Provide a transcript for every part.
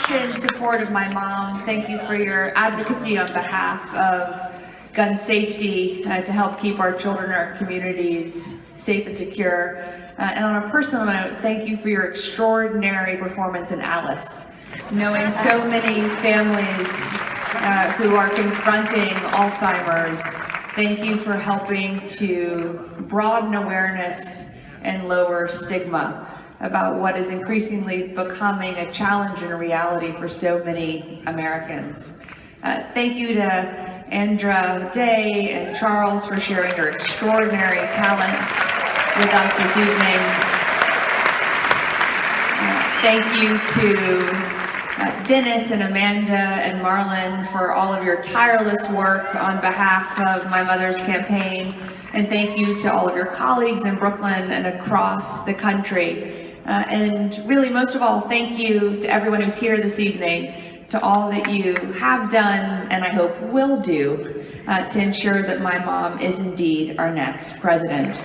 passion and support of my mom. Thank you for your advocacy on behalf of gun safety to help keep our children and our communities safe and secure. And on a personal note, thank you for your extraordinary performance in Alice. Knowing so many families who are confronting Alzheimer's, thank you for helping to broaden awareness and lower stigma about what is increasingly becoming a challenge and a reality for so many Americans. Thank you to Andra Day and Charles for sharing your extraordinary talents with us this evening. Thank you to Dennis and Amanda and Marlon for all of your tireless work on behalf of my mother's campaign. And thank you to all of your colleagues in Brooklyn and across the country. And really, most of all, thank you to everyone who's here this evening, to all that you have done and I hope will do to ensure that my mom is indeed our next president.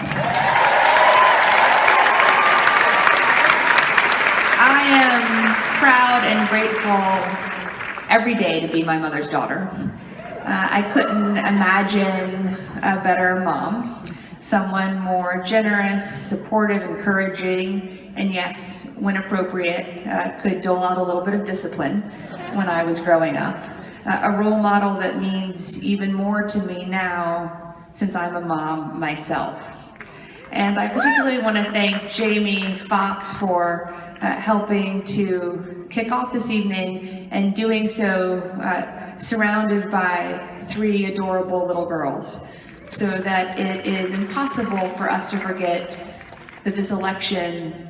I am proud and grateful every day to be my mother's daughter. I couldn't imagine a better mom, someone more generous, supportive, encouraging, and yes, when appropriate, could dole out a little bit of discipline when I was growing up. A role model that means even more to me now since I'm a mom myself. And I particularly want to thank Jamie Foxx for helping to kick off this evening and doing so surrounded by 3 adorable little girls, so that it is impossible for us to forget that this election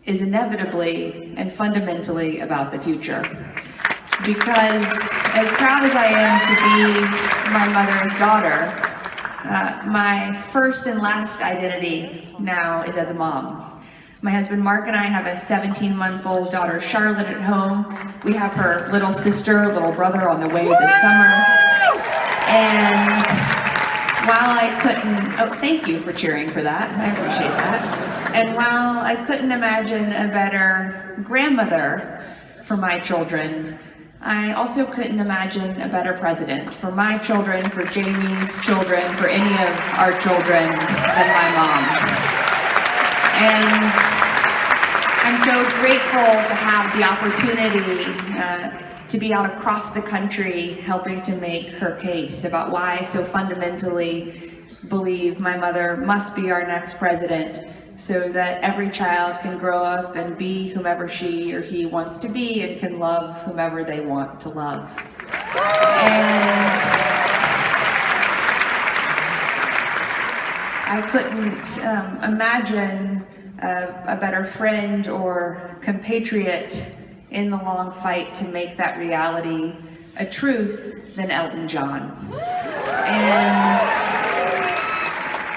is inevitably and fundamentally about the future. Because as proud as I am to be my mother's daughter, my first and last identity now is as a mom. My husband Mark and I have a 17-month-old daughter, Charlotte, at home. We have her little sister, little brother on the way this summer. And while I couldn't, oh, thank you for cheering for that. I appreciate that. And while I couldn't imagine a better grandmother for my children, I also couldn't imagine a better president for my children, for Jamie's children, for any of our children than my mom. And I'm so grateful to have the opportunity to be out across the country helping to make her case about why I so fundamentally believe my mother must be our next president, so that every child can grow up and be whomever she or he wants to be and can love whomever they want to love. And I couldn't imagine a better friend or compatriot in the long fight to make that reality a truth than Elton John. And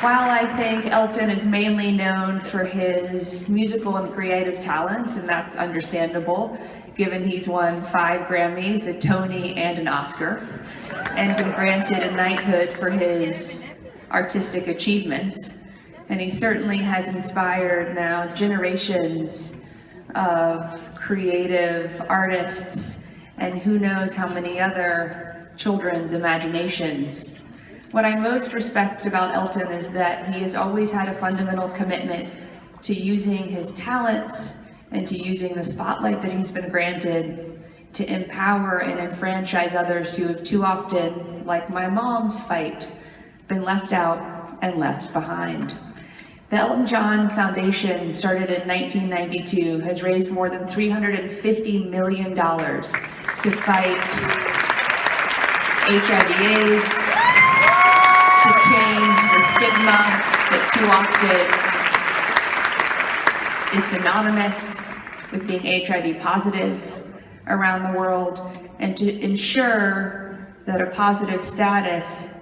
while I think Elton is mainly known for his musical and creative talents, and that's understandable, given he's won 5 Grammys, a Tony, and an Oscar, and been granted a knighthood for his artistic achievements, and he certainly has inspired now generations of creative artists, and who knows how many other children's imaginations. What I most respect about Elton is that he has always had a fundamental commitment to using his talents and to using the spotlight that he's been granted to empower and enfranchise others who have too often, like my mom's fight, been left out and left behind. The Elton John Foundation, started in 1992, has raised more than $350 million to fight HIV/AIDS, to change the stigma that too often is synonymous with being HIV positive around the world, and to ensure that a positive status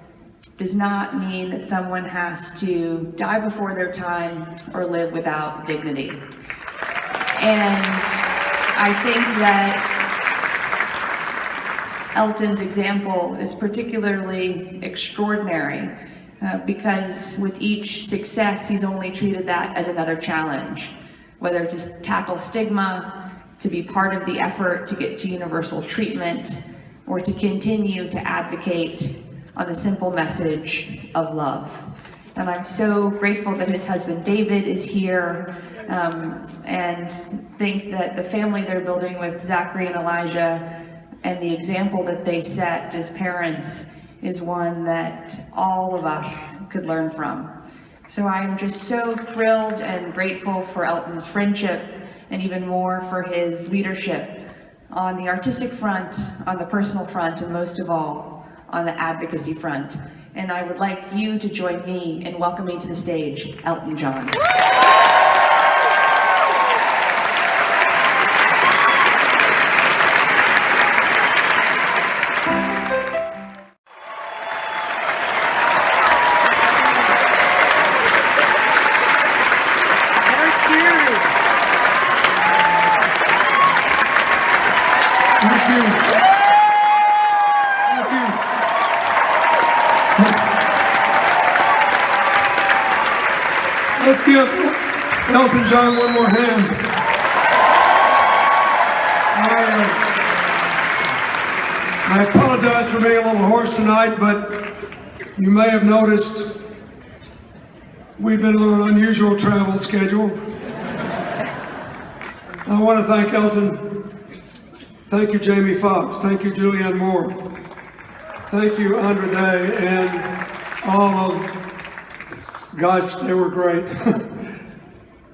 does not mean that someone has to die before their time or live without dignity. And I think that Elton's example is particularly extraordinary because with each success, he's only treated that as another challenge, whether to tackle stigma, to be part of the effort to get to universal treatment, or to continue to advocate on the simple message of love. And I'm so grateful that his husband David is here, and think that the family they're building with Zachary and Elijah and the example that they set as parents is one that all of us could learn from. So I'm just so thrilled and grateful for Elton's friendship, and even more for his leadership on the artistic front, on the personal front, and most of all, on the advocacy front. And I would like you to join me in welcoming to the stage, Elton John. Let's give Elton John one more hand. I apologize for being a little hoarse tonight, but you may have noticed we've been on an unusual travel schedule. I want to thank Elton. Thank you, Jamie Foxx. Thank you, Julianne Moore. Thank you, Andra Day, and all of, gosh, they were great.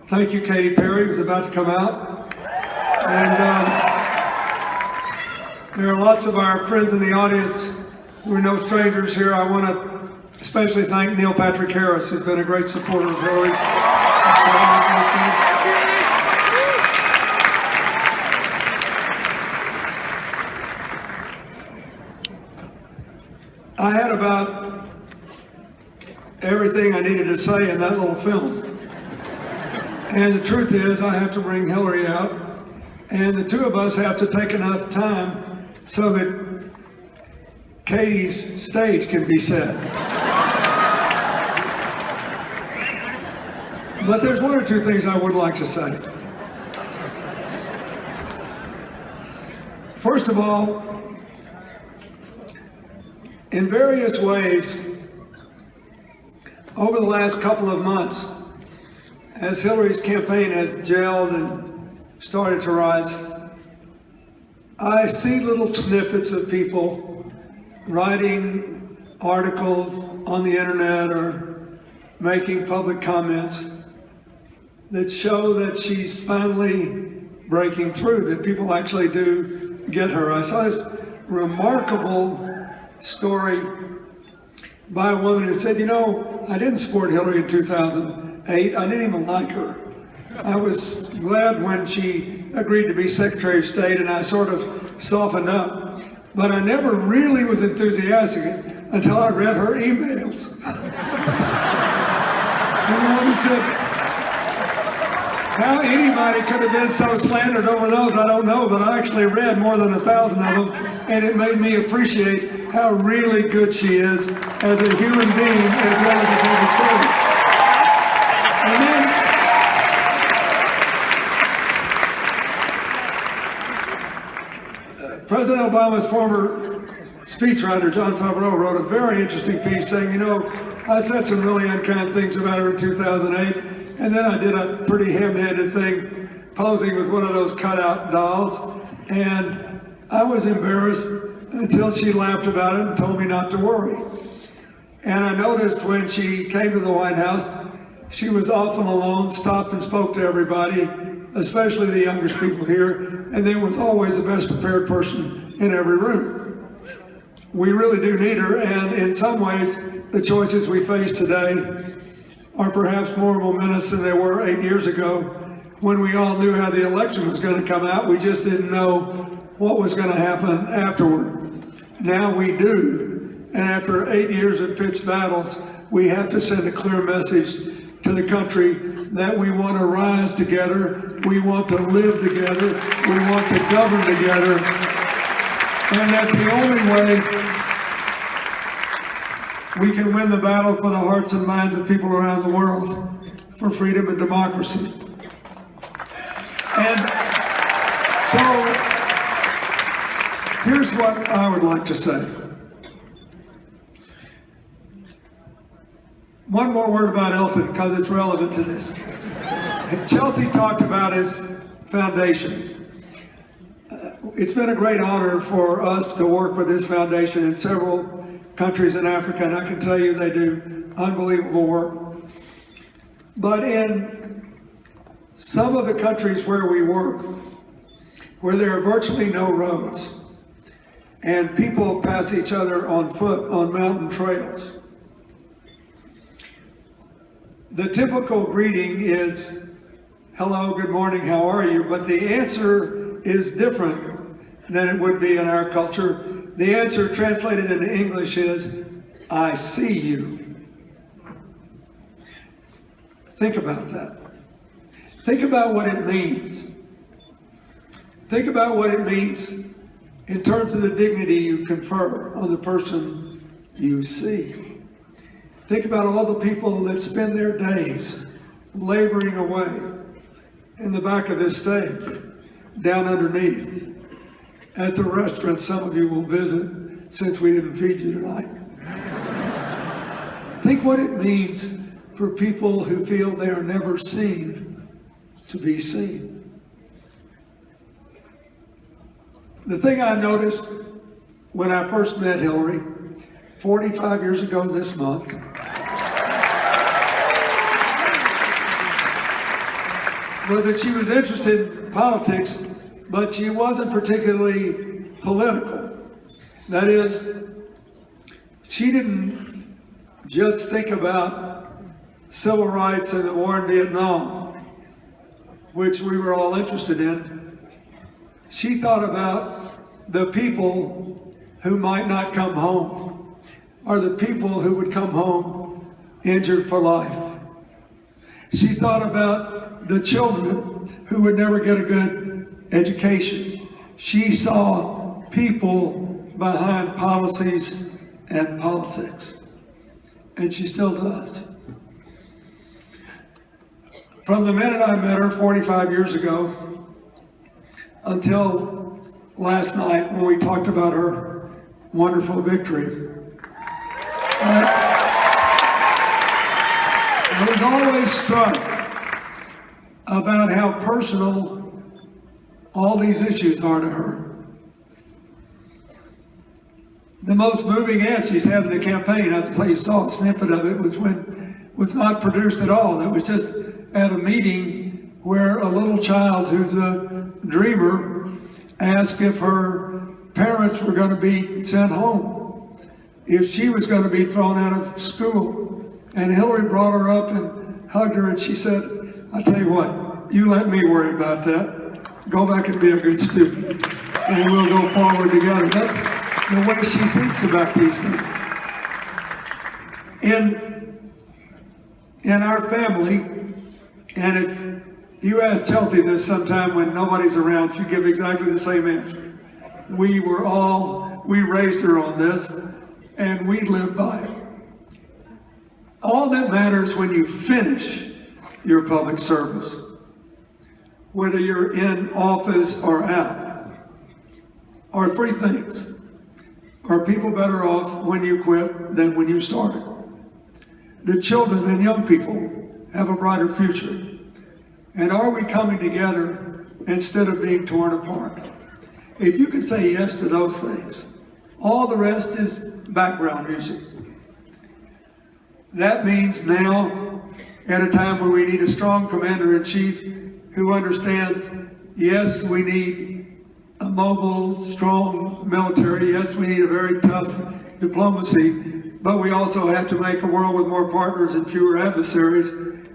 Thank you, Katy Perry, who's about to come out. And there are lots of our friends in the audience who are no strangers here. I want to especially thank Neil Patrick Harris, who's been a great supporter of Hillary's. I had about everything I needed to say in that little film. And the truth is, I have to bring Hillary out, and the two of us have to take enough time so that Katie's stage can be set. But there's one or two things I would like to say. First of all, in various ways, over the last couple of months, as Hillary's campaign has gelled and started to rise, I see little snippets of people writing articles on the internet or making public comments that show that she's finally breaking through, that people actually do get her. I saw this remarkable story by a woman who said, you know, I didn't support Hillary in 2008. I didn't even like her. I was glad when she agreed to be Secretary of State, and I sort of softened up. But I never really was enthusiastic until I read her emails. And the woman said, how anybody could have been so slandered over those, I don't know, but I actually read more than 1,000 of them, and it made me appreciate how really good she is as a human being as well as a public servant. And then President Obama's former speechwriter, John Favreau, wrote a very interesting piece saying, you know, I said some really unkind things about her in 2008, and then I did a pretty ham-handed thing posing with one of those cutout dolls, and I was embarrassed until she laughed about it and told me not to worry. And I noticed when she came to the White House, she was often alone, stopped and spoke to everybody, especially the youngest people here, and then was always the best prepared person in every room. We really do need her, and in some ways, the choices we face today are perhaps more momentous than they were 8 years ago, when we all knew how the election was going to come out. We just didn't know what was going to happen afterward. Now we do, and after 8 years of pitched battles, we have to send a clear message to the country that we want to rise together, we want to live together, we want to govern together, and that's the only way we can win the battle for the hearts and minds of people around the world for freedom and democracy. And So here's what I would like to say. One more word about Elton, because it's relevant to this. Chelsea talked about his foundation. It's been a great honor for us to work with this foundation in several countries in Africa, and I can tell you they do unbelievable work. But in some of the countries where we work, where there are virtually no roads, and people pass each other on foot on mountain trails, the typical greeting is, hello, good morning, how are you? But the answer is different than it would be in our culture. The answer translated into English is, I see you. Think about that. Think about what it means. Think about what it means in terms of the dignity you confer on the person you see. Think about all the people that spend their days laboring away in the back of this stage, down underneath, at the restaurant some of you will visit since we didn't feed you tonight. Think what it means for people who feel they are never seen to be seen. The thing I noticed when I first met Hillary, 45 years ago this month, was that she was interested in politics, but she wasn't particularly political. That is, she didn't just think about civil rights and the war in Vietnam, which we were all interested in. She thought about the people who might not come home, or the people who would come home injured for life. She thought about the children who would never get a good education. She saw people behind policies and politics, and she still does. From the minute I met her 45 years ago until last night when we talked about her wonderful victory, I was always struck about how personal all these issues are to her. The most moving ad she's had in the campaign, I think you saw a snippet of it, was not produced at all. It was just at a meeting where a little child who's a dreamer asked if her parents were going to be sent home, if she was going to be thrown out of school. And Hillary brought her up and hugged her, and she said, I tell you what, you let me worry about that. Go back and be a good student, and we'll go forward together. That's the way she thinks about these things. In our family, and if you ask Chelsea this sometime when nobody's around, she'll give exactly the same answer. We raised her on this, and we live by it. All that matters when you finish your public service, whether you're in office or out, are three things. Are people better off when you quit than when you started? The children and young people have a brighter future. And are we coming together instead of being torn apart? If you can say yes to those things, all the rest is background music. That means now, at a time where we need a strong commander-in-chief who understands, yes, we need a mobile, strong military, yes, we need a very tough diplomacy, but we also have to make a world with more partners and fewer adversaries,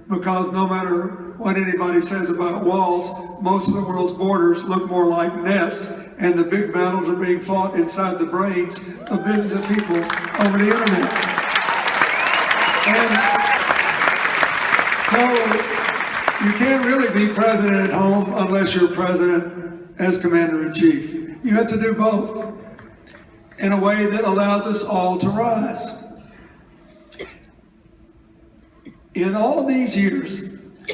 because no matter what anybody says about walls, most of the world's borders look more like nets, and the big battles are being fought inside the brains of billions of people over the internet. And so you can't really be president at home unless you're president as commander-in-chief. You have to do both in a way that allows us all to rise. In all these years,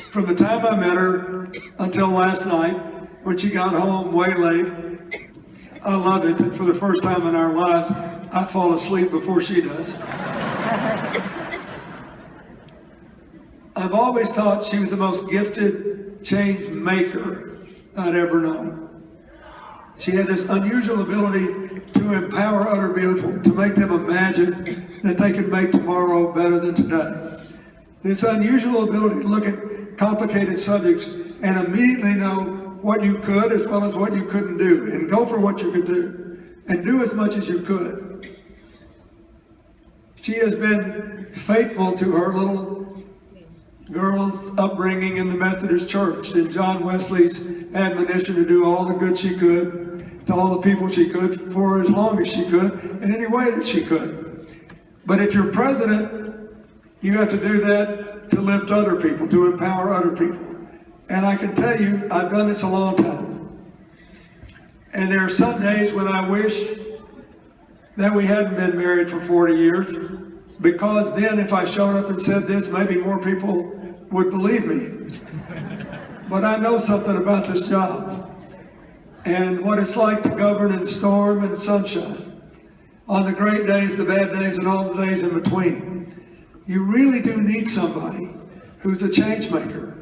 from the time I met her until last night, when she got home way late. I love it that for the first time in our lives, I fall asleep before she does. I've always thought she was the most gifted change maker I'd ever known. She had this unusual ability to empower other people, to make them imagine that they could make tomorrow better than today. This unusual ability to look at complicated subjects and immediately know what you could as well as what you couldn't do, and go for what you could do, and do as much as you could. She has been faithful to her little girl's upbringing in the Methodist Church and John Wesley's admonition to do all the good she could to all the people she could for as long as she could in any way that she could. But if you're president, you have to do that to lift other people, to empower other people. And I can tell you, I've done this a long time. And there are some days when I wish that we hadn't been married for 40 years, because then if I showed up and said this, maybe more people would believe me. But I know something about this job and what it's like to govern in storm and sunshine, on the great days, the bad days, and all the days in between. You really do need somebody who's a change maker,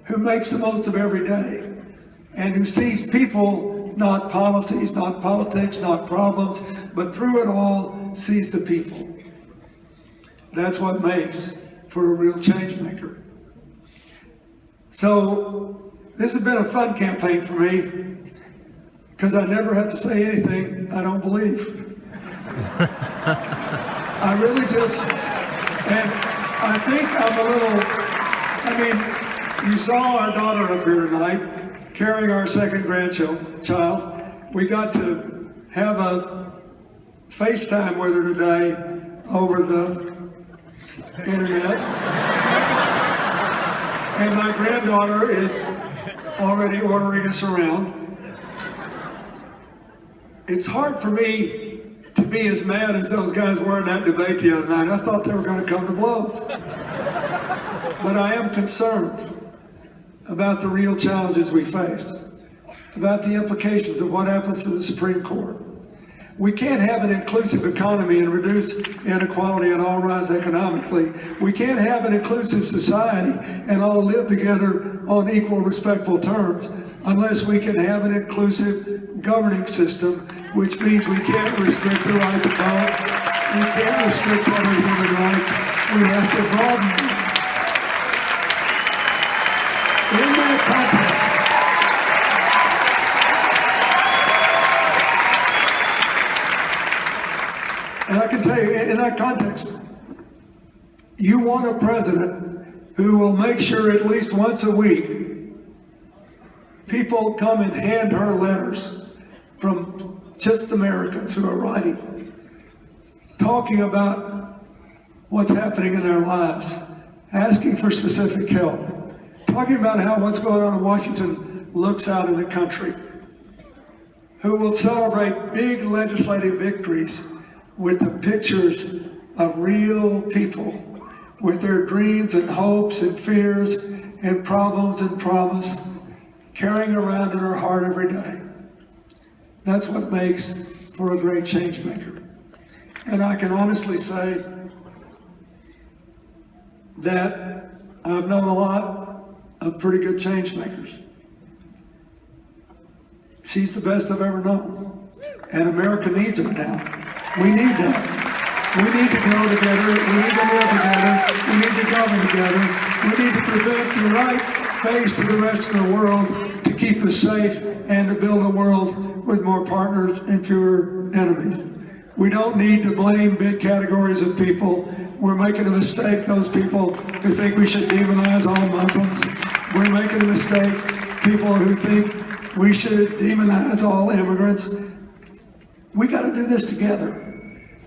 who makes the most of every day, and who sees people, not policies, not politics, not problems, but through it all, sees the people. That's what makes for a real change maker. So this has been a fun campaign for me, because I never have to say anything I don't believe. I really just, and I think I'm a little, you saw our daughter up here tonight, carrying our second grandchild. We got to have a FaceTime with her today over the internet. And my granddaughter is already ordering us around. It's hard for me to be as mad as those guys were in that debate the other night. I thought they were going to come to blows. But I am concerned about the real challenges we faced, about the implications of what happens to the Supreme Court. We can't have an inclusive economy and reduce inequality and all rise economically. We can't have an inclusive society and all live together on equal, respectful terms unless we can have an inclusive governing system, which means we can't restrict the right to vote, we can't restrict other human rights, we have to broaden them. In that context, and I can tell you, in that context, you want a president who will make sure at least once a week people come and hand her letters from just Americans who are writing, talking about what's happening in their lives, asking for specific help, talking about how what's going on in Washington looks out in the country, who will celebrate big legislative victories with the pictures of real people with their dreams and hopes and fears and problems and promise carrying around in her heart every day. That's what makes for a great change maker. And I can honestly say that I've known a lot of pretty good change makers. She's the best I've ever known. And America needs it now. We need that. We need to grow together. We need to live together. We need to govern together. We need to present the right face to the rest of the world to keep us safe and to build a world with more partners and fewer enemies. We don't need to blame big categories of people. We're making a mistake, those people who think we should demonize all Muslims. We're making a mistake, people who think we should demonize all immigrants. We got to do this together.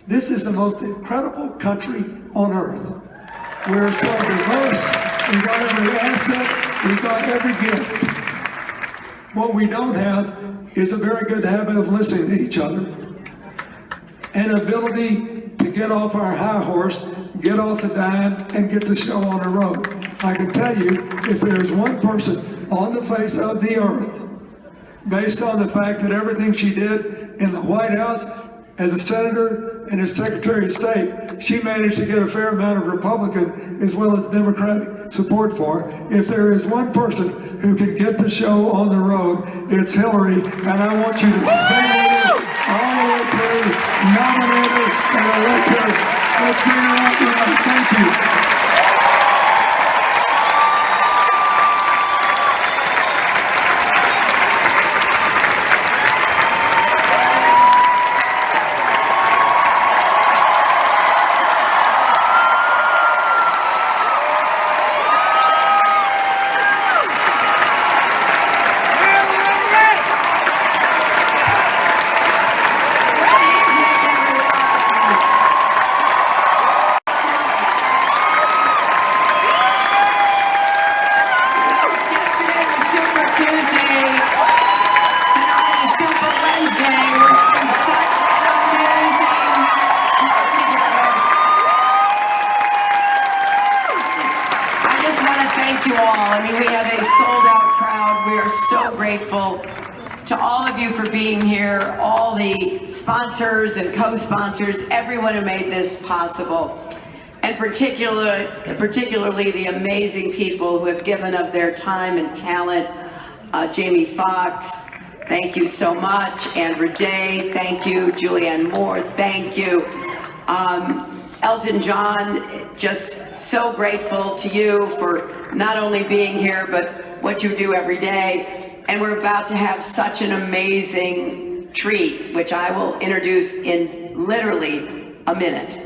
This is the most incredible country on earth. We're so diverse, we've got every asset, we've got every gift. What we don't have is a very good habit of listening to each other, and ability to get off our high horse, get off the dime, and get the show on the road. I can tell you, if there's one person on the face of the earth based on the fact that everything she did in the White House as a senator and as Secretary of State, she managed to get a fair amount of Republican as well as Democratic support for. If there is one person who can get the show on the road, it's Hillary, and I want you to stay with her all the way through, nominate her, and elect her. Let's bring her up now. Thank you. To all of you for being here, all the sponsors and co-sponsors, everyone who made this possible, and particularly the amazing people who have given of their time and talent. Jamie Foxx, thank you so much. Andrew Day, thank you. Julianne Moore, thank you. Elton John, just so grateful to you for not only being here, but what you do every day. And we're about to have such an amazing treat, which I will introduce in literally a minute.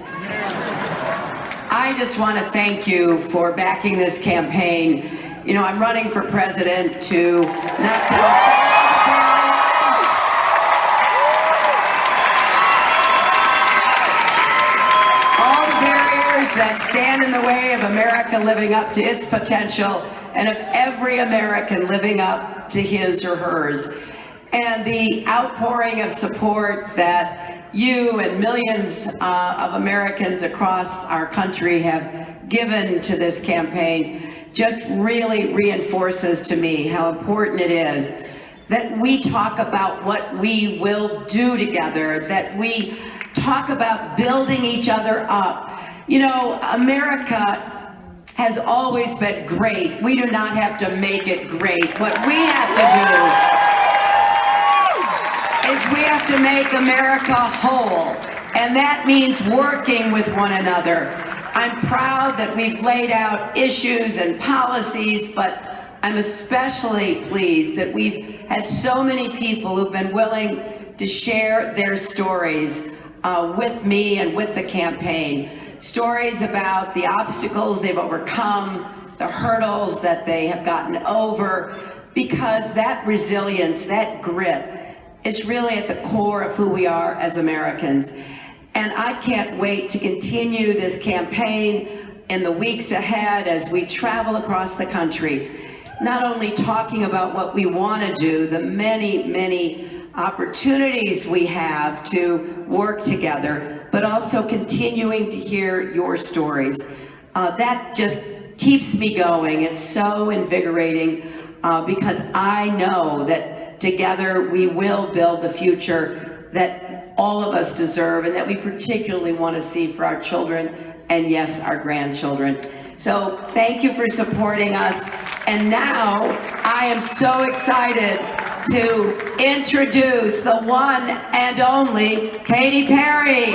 I just want to thank you for backing this campaign. You know, I'm running for president to knock down all the barriers that stand in the way of America living up to its potential, and of every American living up to his or hers. And the outpouring of support that you and millions of Americans across our country have given to this campaign just really reinforces to me how important it is that we talk about what we will do together, that we talk about building each other up. You know, America has always been great. We do not have to make it great. What we have to do is we have to make America whole, and that means working with one another. I'm proud that we've laid out issues and policies, but I'm especially pleased that we've had so many people who've been willing to share their stories with me and with the campaign. Stories about the obstacles they've overcome, the hurdles that they have gotten over, because that resilience, that grit, is really at the core of who we are as Americans. And I can't wait to continue this campaign in the weeks ahead as we travel across the country, not only talking about what we want to do, the many, many opportunities we have to work together, but also continuing to hear your stories. That just keeps me going. It's so invigorating because I know that together we will build the future that all of us deserve and that we particularly want to see for our children and, yes, our grandchildren. So thank you for supporting us. And now I am so excited to introduce the one and only Katy Perry.